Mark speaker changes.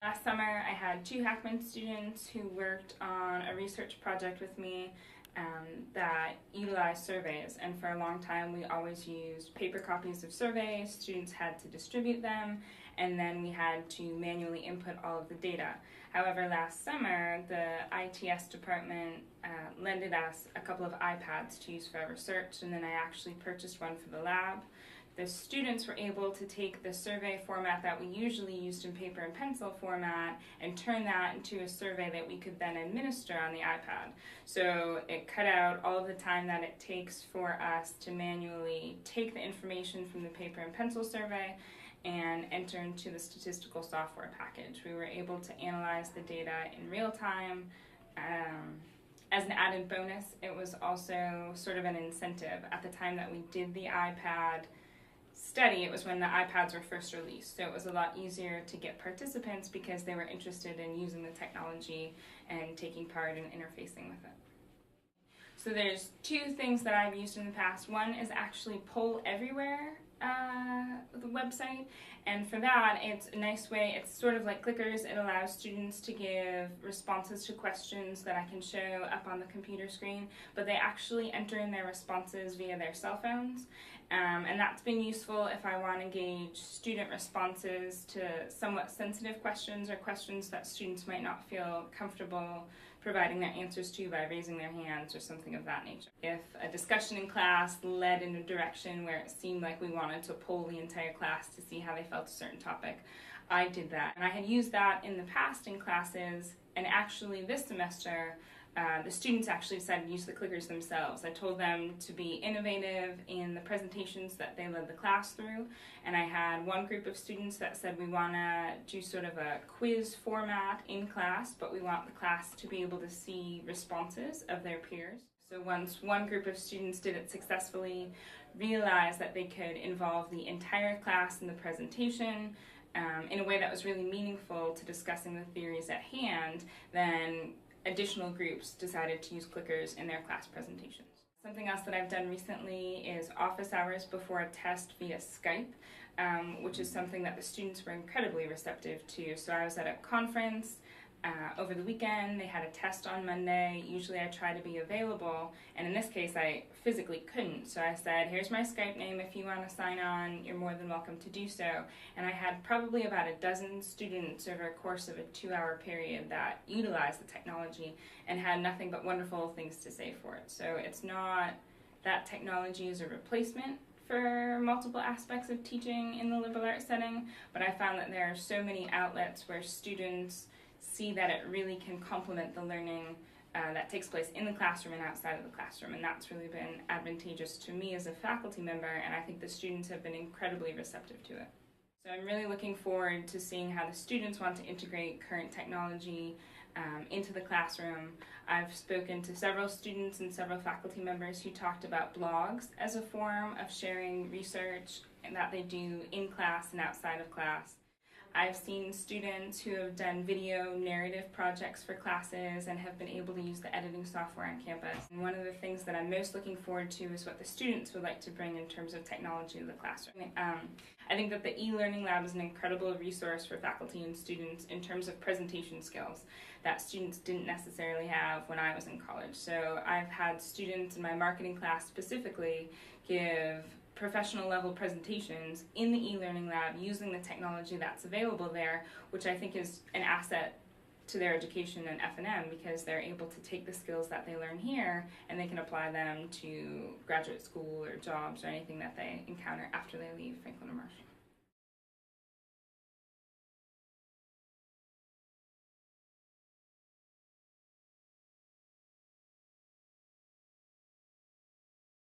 Speaker 1: Last summer I had 2 Hackman students who worked on a research project with me that utilized surveys, and for a long time we always used paper copies of surveys. Students had to distribute them, and then we had to manually input all of the data. However, last summer the ITS department lended us a couple of iPads to use for our research, and then I actually purchased one for the lab. The students were able to take the survey format that we usually used in paper and pencil format and turn that into a survey that we could then administer on the iPad. So it cut out all of the time that it takes for us to manually take the information from the paper and pencil survey and enter into the statistical software package. We were able to analyze the data in real time. As an added bonus, it was also sort of an incentive. At the time that we did the iPad study, it was when the iPads were first released, so it was a lot easier to get participants because they were interested in using the technology and taking part in interfacing with it. So there's 2 things that I've used in the past. One is actually Poll Everywhere, the website, and for that it's a nice way. It's sort of like Clickers. It allows students to give responses to questions that I can show up on the computer screen, but they actually enter in their responses via their cell phones, and that's been useful if I want to gauge student responses to somewhat sensitive questions or questions that students might not feel comfortable providing their answers to by raising their hands or something of that nature. If a discussion in class led in a direction where it seemed like we wanted to poll the entire class to see how they felt a certain topic, I did that. And I had used that in the past in classes, and actually this semester the students actually decided to use the clickers themselves. I told them to be innovative in the presentations that they led the class through, and I had one group of students that said we want to do sort of a quiz format in class, but we want the class to be able to see responses of their peers. So once one group of students did it successfully, realized that they could involve the entire class in the presentation in a way that was really meaningful to discussing the theories at hand, then additional groups decided to use clickers in their class presentations. Something else that I've done recently is office hours before a test via Skype, which is something that the students were incredibly receptive to. So I was at a conference over the weekend. They had a test on Monday. Usually I try to be available, and in this case I physically couldn't. So I said, here's my Skype name. If you want to sign on, you're more than welcome to do so. And I had probably about a dozen students over a course of a 2-hour period that utilized the technology and had nothing but wonderful things to say for it. So it's not that technology is a replacement for multiple aspects of teaching in the liberal arts setting, but I found that there are so many outlets where students see that it really can complement the learning that takes place in the classroom and outside of the classroom, and that's really been advantageous to me as a faculty member, and I think the students have been incredibly receptive to it. So I'm really looking forward to seeing how the students want to integrate current technology into the classroom. I've spoken to several students and several faculty members who talked about blogs as a form of sharing research that they do in class and outside of class. I've seen students who have done video narrative projects for classes and have been able to use the editing software on campus. And one of the things that I'm most looking forward to is what the students would like to bring in terms of technology to the classroom. I think that the e-learning lab is an incredible resource for faculty and students in terms of presentation skills that students didn't necessarily have when I was in college. So I've had students in my marketing class specifically give professional level presentations in the e-learning lab using the technology that's available there, which I think is an asset to their education in F&M because they're able to take the skills that they learn here and they can apply them to graduate school or jobs or anything that they encounter after they leave Franklin or Marshall.